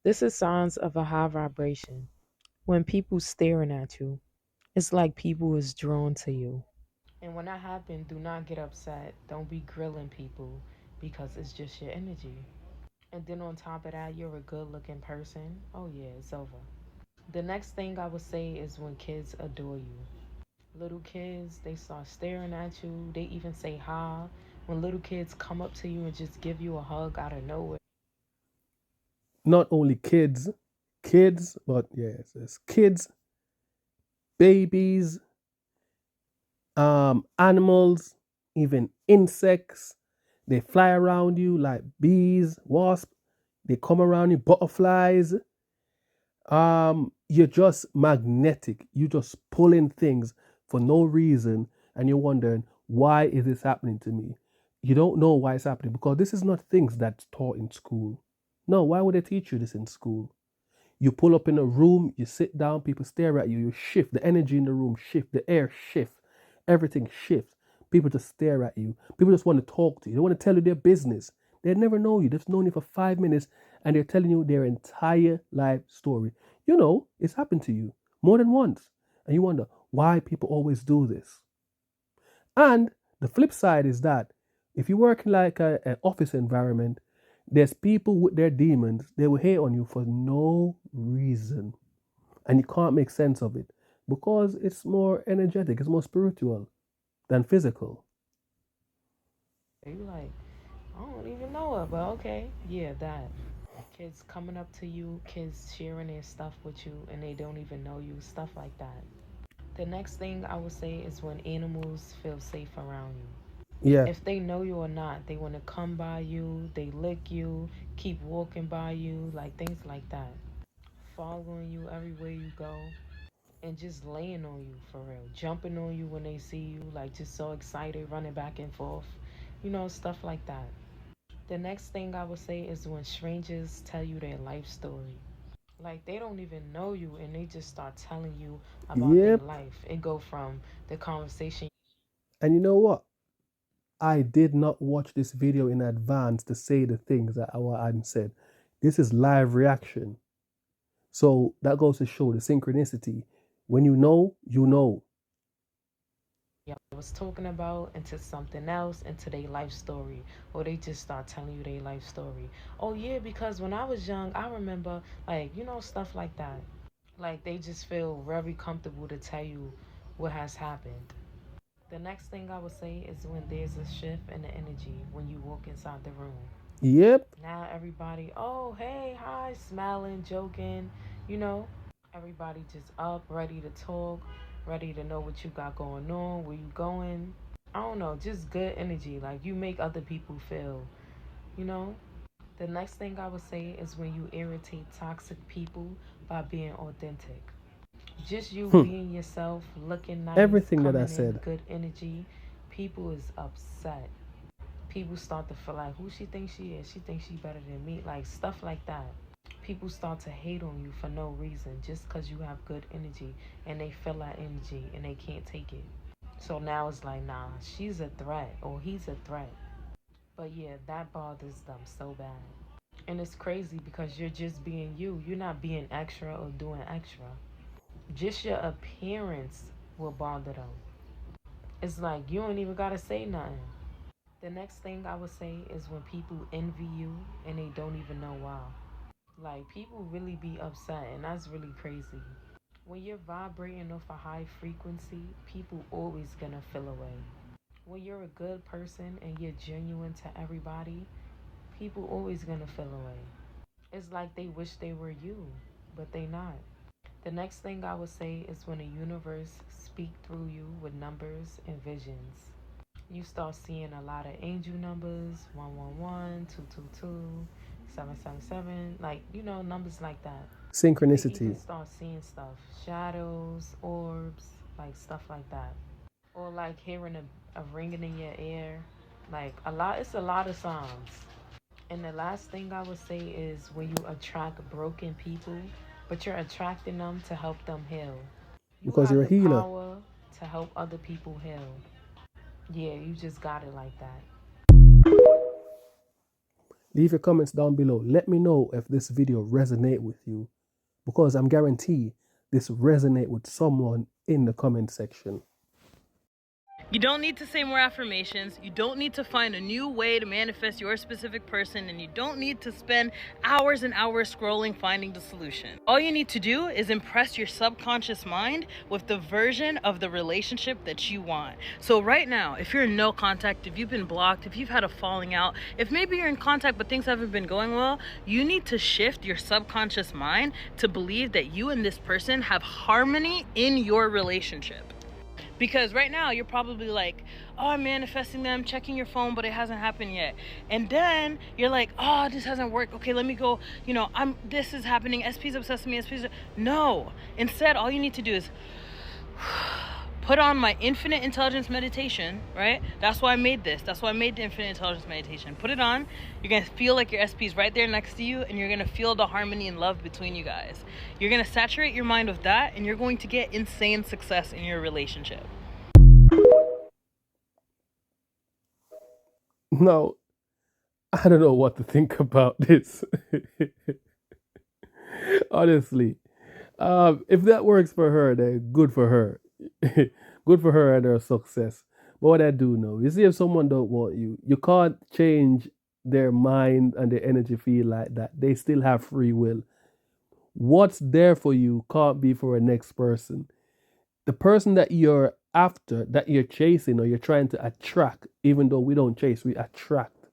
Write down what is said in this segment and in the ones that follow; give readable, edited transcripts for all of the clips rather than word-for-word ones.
This is signs of a high vibration. When people staring at you, it's like people is drawn to you. And when that happens, do not get upset. Don't be grilling people because it's just your energy. And then on top of that, you're a good looking person. Oh yeah, it's over. The next thing I would say is when kids adore you. Little kids, they start staring at you. They even say hi. When little kids come up to you and just give you a hug out of nowhere. Not only kids, but yes, it's kids, babies, animals, even insects. They fly around you like bees, wasps. They come around you, butterflies. You're just magnetic. You just pulling things for no reason, and you're wondering why is this happening to me. You don't know why it's happening because this is not things that's taught in school. No, why would they teach you this in school? You pull up in a room, you sit down, people stare at you, you shift, the energy in the room shift, the air shift, everything shifts. People just stare at you. People just want to talk to you. They want to tell you their business. They never know you. They've known you for 5 minutes and they're telling you their entire life story. You know, it's happened to you more than once. And you wonder why people always do this. And the flip side is that if you work in like an office environment, there's people with their demons. They will hate on you for no reason, and you can't make sense of it because it's more energetic, it's more spiritual than physical. You like, I don't even know her, but okay. Yeah, that. Kids coming up to you, kids sharing their stuff with you, and they don't even know you, stuff like that. The next thing I would say is when animals feel safe around you. Yeah. If they know you or not, they want to come by you, they lick you, keep walking by you, like things like that. Following you everywhere you go, and just laying on you for real. Jumping on you when they see you, like just so excited, running back and forth. Stuff like that. The next thing I would say is when strangers tell you their life story. Like they don't even know you and they just start telling you about their Yep. life. It go from the conversation. And you know what? I did not watch this video in advance to say the things that I said. This is live reaction. So that goes to show the synchronicity. When you know, you know. I was talking about into something else, into their life story, or they just start telling you their life story. Oh yeah, because when I was young, I remember like stuff like that. Like they just feel very comfortable to tell you what has happened. The next thing I would say is when there's a shift in the energy when you walk inside the room. Yep. Now everybody, oh hey, hi, smiling, joking, you know. Everybody just up, ready to talk, ready to know what you got going on, where you going. I don't know, just good energy. Like you make other people feel, you know. The next thing I would say is when you irritate toxic people by being authentic. Just you Hmm. being yourself, looking nice, Everything that I coming in said. good energy, people is upset. People start to feel like who she thinks she is. She thinks she better than me. Like stuff like that. People start to hate on you for no reason just because you have good energy and they feel that energy and they can't take it. So now it's like, nah, she's a threat or he's a threat. But yeah, that bothers them so bad. And it's crazy because you're just being you. You're not being extra or doing extra. Just your appearance will bother them. It's like you don't even gotta say nothing. The next thing I would say is when people envy you and they don't even know why. Like people really be upset and that's really crazy. When you're vibrating off a high frequency, people always gonna feel away. When you're a good person and you're genuine to everybody, people always gonna feel away. It's like they wish they were you, but they not. The next thing I would say is when the universe speak through you with numbers and visions. You start seeing a lot of angel numbers 111, 222, 777, like, numbers like that. You could even Synchronicity. start seeing stuff shadows, orbs, like stuff like that. Or like hearing a ringing in your ear. Like it's a lot of sounds. And the last thing I would say is when you attract broken people, but you're attracting them to help them heal. You Because have you're a the healer. power to help other people heal. Yeah, you just got it like that. Leave your comments down below. Let me know if this video resonate with you, because I'm guarantee this resonate with someone in the comment section. You don't need to say more affirmations. You don't need to find a new way to manifest your specific person, and you don't need to spend hours and hours scrolling finding the solution. All you need to do is impress your subconscious mind with the version of the relationship that you want. So right now, if you're in no contact, if you've been blocked, if you've had a falling out, if maybe you're in contact but things haven't been going well, you need to shift your subconscious mind to believe that you and this person have harmony in your relationship. Because right now you're probably like, oh, I'm manifesting them, checking your phone, but it hasn't happened yet. And then you're like, oh, this hasn't worked. Okay, let me go. This is happening. SP's obsessed with me. No. Instead, all you need to do is put on my infinite intelligence meditation, right? That's why I made this. That's why I made the infinite intelligence meditation. Put it on. You're going to feel like your SP is right there next to you, and you're going to feel the harmony and love between you guys. You're going to saturate your mind with that, and you're going to get insane success in your relationship. Now, I don't know what to think about this. Honestly, if that works for her, then good for her. Good for her and her success. But what I do know, you see, if someone don't want you, you can't change their mind and their energy feel like that. They still have free will. What's there for you can't be for a next person. The person that you're after, that you're chasing or you're trying to attract, even though we don't chase, we attract,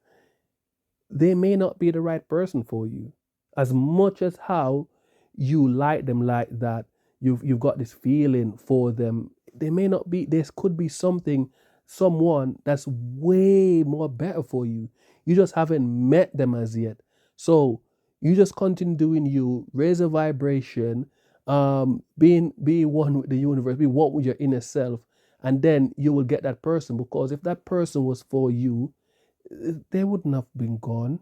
they may not be the right person for you. As much as how you like them like that, you've got this feeling for them, they may not be. There could be someone that's way more better for you. You just haven't met them as yet. So you just continue doing you, raise a vibration, be one with the universe, be one with your inner self, and then you will get that person. Because if that person was for you, they wouldn't have been gone.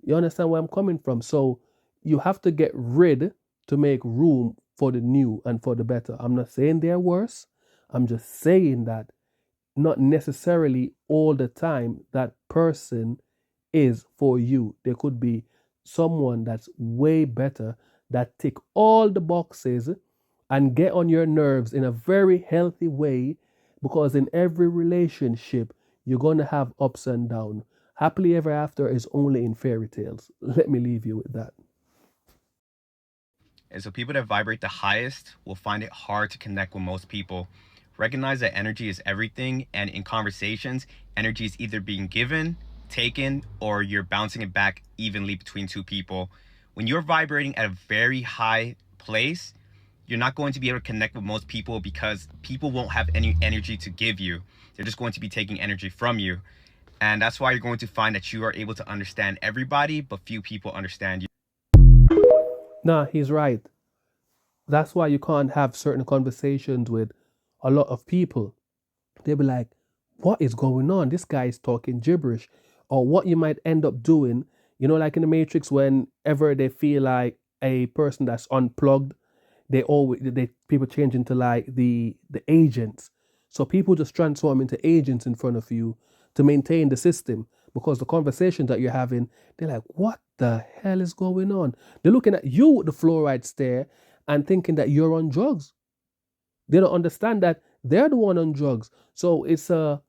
You understand where I'm coming from? So you have to get rid to make room for the new and for the better. I'm not saying they're worse. I'm just saying that not necessarily all the time that person is for you. There could be someone that's way better, that tick all the boxes and get on your nerves in a very healthy way, because in every relationship you're going to have ups and downs. Happily ever after is only in fairy tales. Let me leave you with that. And so people that vibrate the highest will find it hard to connect with most people. Recognize that energy is everything, and in conversations, energy is either being given, taken, or you're bouncing it back evenly between two people. When you're vibrating at a very high place, you're not going to be able to connect with most people, because people won't have any energy to give you. They're just going to be taking energy from you. And that's why you're going to find that you are able to understand everybody, but few people understand you. Nah, he's right. That's why you can't have certain conversations with a lot of people. They'll be like, what is going on? This guy is talking gibberish. Or what you might end up doing, like in the Matrix, whenever they feel like a person that's unplugged, people change into like the agents. So people just transform into agents in front of you to maintain the system, because the conversations that you're having, they're like, what the hell is going on? They're looking at you with the fluoride stare and thinking that you're on drugs. They don't understand that they're the one on drugs. So it's a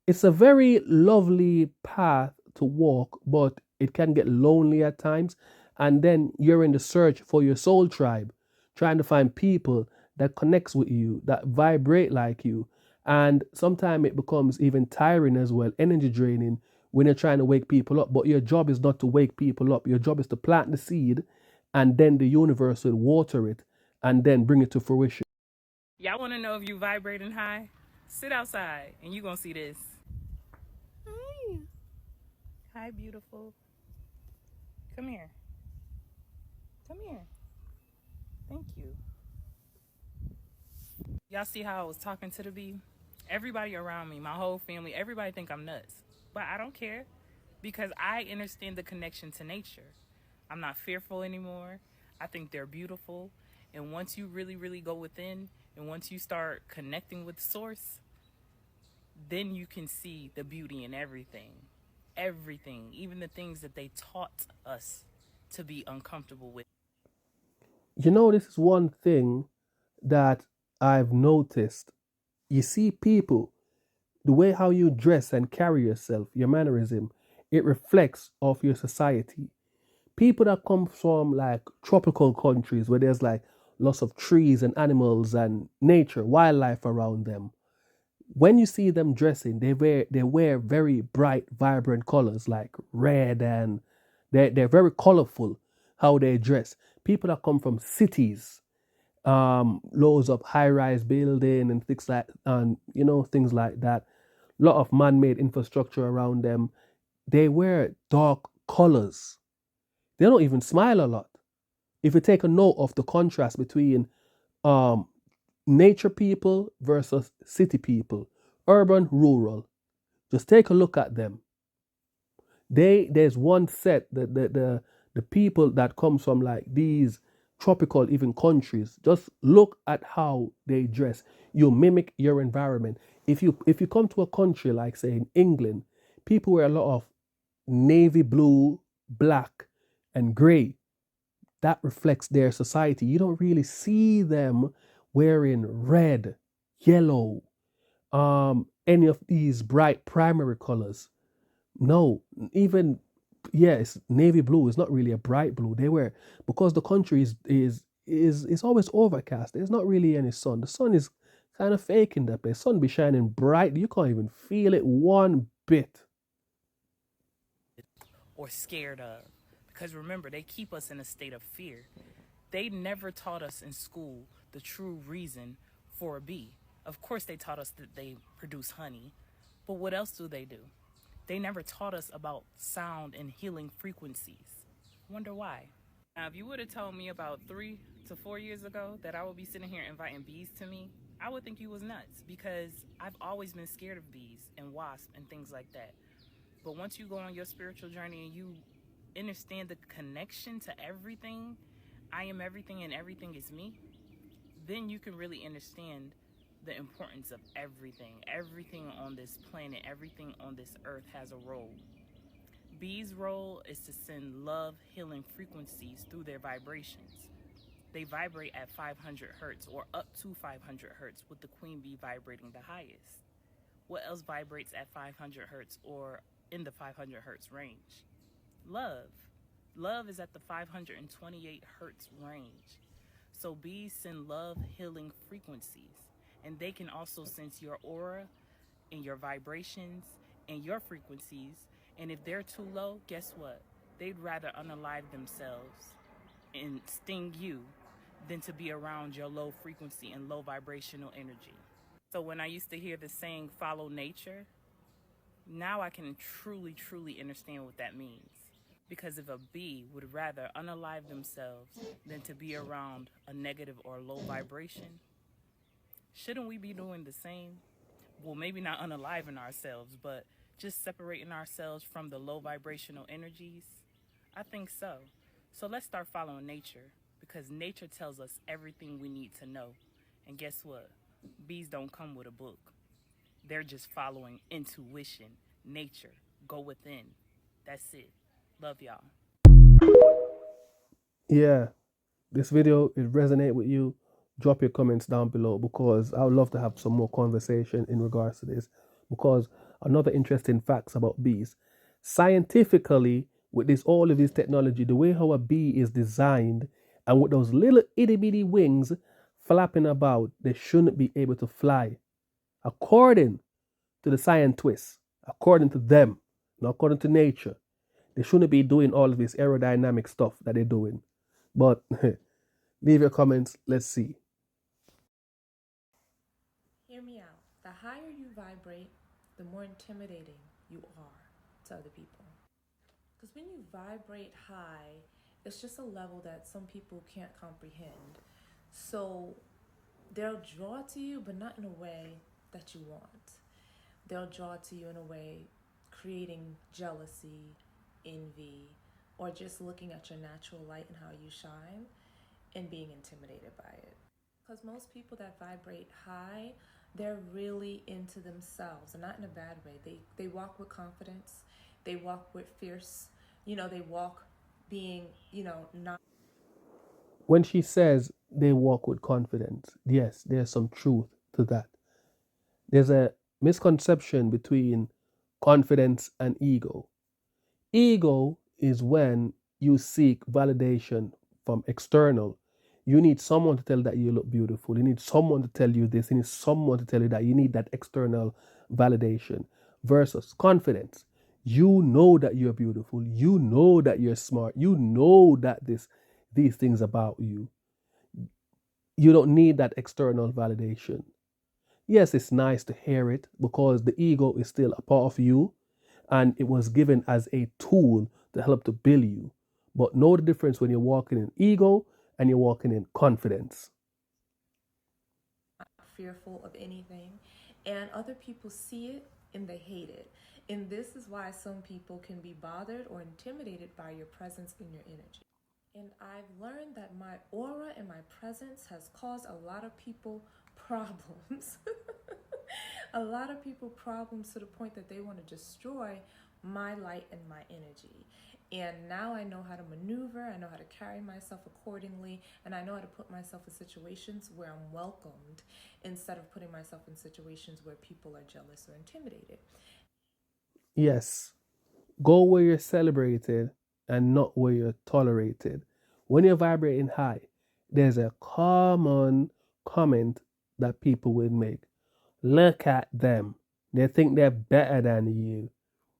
very lovely path to walk, but it can get lonely at times. And then you're in the search for your soul tribe, trying to find people that connects with you, that vibrate like you. And sometimes it becomes even tiring as well, energy draining, when you're trying to wake people up. But your job is not to wake people up. Your job is to plant the seed, and then the universe will water it and then bring it to fruition. Y'all want to know if you vibrating high? Sit outside and you're going to see this. Hi. Hi, beautiful. Come here. Come here. Thank you. Y'all see how I was talking to the bee? Everybody around me, my whole family, everybody think I'm nuts. But I don't care, because I understand the connection to nature. I'm not fearful anymore. I think they're beautiful. And once you really, really go within, and once you start connecting with source, then you can see the beauty in everything. everything, even the things that they taught us to be uncomfortable with. You know, this is one thing that I've noticed. You see people, the way how you dress and carry yourself, your mannerism, it reflects of your society. People that come from like tropical countries where there's like lots of trees and animals and nature, wildlife around them. When you see them dressing, they wear very bright, vibrant colors like red, and they're very colorful how they dress. People that come from cities, loads of high-rise building and things like that. Lot of man-made infrastructure around them. They wear dark colors. They don't even smile a lot. If you take a note of the contrast between um, nature people versus city people, urban, rural, just take a look at them. There's one set, the people that comes from like these tropical even countries. Just look at how they dress. You mimic your environment. If you come to a country like say in England, people wear a lot of navy blue, black, and gray. That reflects their society. You don't really see them wearing red, yellow, any of these bright primary colors. No, even yes, navy blue is not really a bright blue. They wear because the country is always overcast. There's not really any sun. The sun is kind of fake in that place. Sun be shining bright. You can't even feel it one bit. Or scared of. Because remember, they keep us in a state of fear. They never taught us in school the true reason for a bee. Of course, they taught us that they produce honey, but what else do? They never taught us about sound and healing frequencies. Wonder why? Now, if you would have told me about 3 to 4 years ago that I would be sitting here inviting bees to me, I would think you was nuts because I've always been scared of bees and wasps and things like that. But once you go on your spiritual journey and you understand the connection to everything, I am everything and everything is me, then you can really understand the importance of everything. Everything on this planet, everything on this earth has a role. Bees' role is to send love, healing frequencies through their vibrations. They vibrate at 500 hertz or up to 500 hertz, with the queen bee vibrating the highest. What else vibrates at 500 hertz or in the 500 hertz range? Love. Love is at the 528 hertz range. So bees send love, healing frequencies, and they can also sense your aura and your vibrations and your frequencies. And if they're too low, guess what? They'd rather unalive themselves and sting you than to be around your low frequency and low vibrational energy. So when I used to hear the saying, follow nature, now I can truly, truly understand what that means. Because if a bee would rather unalive themselves than to be around a negative or low vibration, shouldn't we be doing the same? Well, maybe not unaliving ourselves, but just separating ourselves from the low vibrational energies? I think so. So let's start following nature, because nature tells us everything we need to know. And guess what? Bees don't come with a book. They're just following intuition, nature, go within. That's it. Love y'all. Yeah, this video it resonate with you. Drop your comments down below because I would love to have some more conversation in regards to this. Because another interesting facts about bees, scientifically, with this all of this technology, the way how a bee is designed, and with those little itty bitty wings flapping about, they shouldn't be able to fly, according to the scientists, according to them, not according to nature. They shouldn't be doing all of this aerodynamic stuff that they're doing. But leave your comments. Let's see. Hear me out. The higher you vibrate, the more intimidating you are to other people. Because when you vibrate high, it's just a level that some people can't comprehend. So they'll draw to you, but not in a way that you want. They'll draw to you in a way creating jealousy, envy, or just looking at your natural light and how you shine and being intimidated by it. Because most people that vibrate high, they're really into themselves, and not in a bad way. They walk with confidence. They walk with fierce, they walk being, not. When she says they walk with confidence, yes, there's some truth to that. There's a misconception between confidence and ego. Ego is when you seek validation from external. You need someone to tell that you look beautiful. You need someone to tell you this. You need someone to tell you that. You need that external validation. Versus confidence. You know that you're beautiful. You know that you're smart. You know that these things about you. You don't need that external validation. Yes, it's nice to hear it because the ego is still a part of you and it was given as a tool to help to build you. But know the difference when you're walking in ego and you're walking in confidence. Fearful of anything, and other people see it and they hate it. And this is why some people can be bothered or intimidated by your presence and your energy. And I've learned that my aura and my presence has caused a lot of people problems. A lot of people problems to the point that they want to destroy my light and my energy. And now I know how to maneuver, I know how to carry myself accordingly, and I know how to put myself in situations where I'm welcomed instead of putting myself in situations where people are jealous or intimidated. Yes, go where you're celebrated and not where you're tolerated. When you're vibrating high, there's a common comment that people will make. Look at them. They think they're better than you.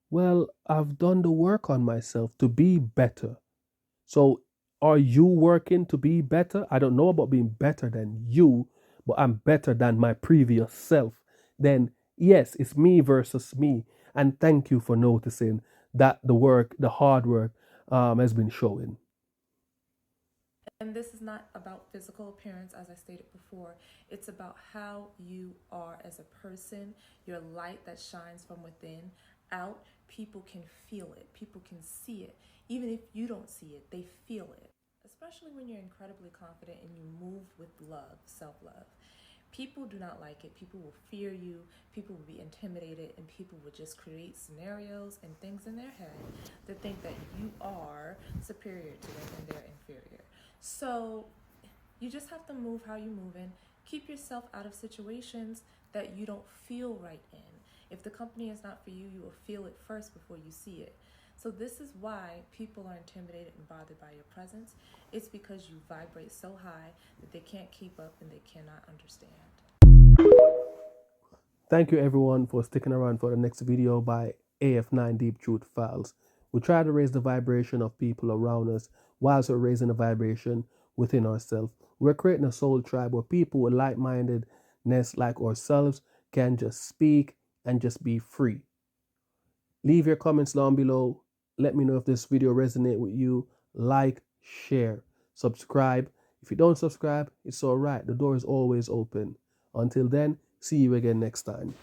Well, I've done the work on myself to be better. So, are you working to be better? I don't know about being better than you, but I'm better than my previous self. Then, yes, it's me versus me. And thank you for noticing that the hard work has been showing. And this is not about physical appearance, as I stated before. It's about how you are as a person, your light that shines from within out. People can feel it, people can see it. Even if you don't see it, they feel it. Especially when you're incredibly confident and you move with love, self-love. People do not like it. People will fear you. People will be intimidated, and people will just create scenarios and things in their head that think that you are superior to them and they're inferior. So you just have to move how you're moving. Keep yourself out of situations that you don't feel right in. If the company is not for you, you will feel it first before you see it. So this is why people are intimidated and bothered by your presence. It's because you vibrate so high that they can't keep up and they cannot understand. Thank you everyone for sticking around for the next video by AF9 Deep Truth Files. We try to raise the vibration of people around us whilst we're raising the vibration within ourselves. We're creating a soul tribe where people with like-mindedness like ourselves can just speak and just be free. Leave your comments down below. Let me know if this video resonates with you. Like, share, subscribe. If you don't subscribe, it's all right. The door is always open. Until then, see you again next time.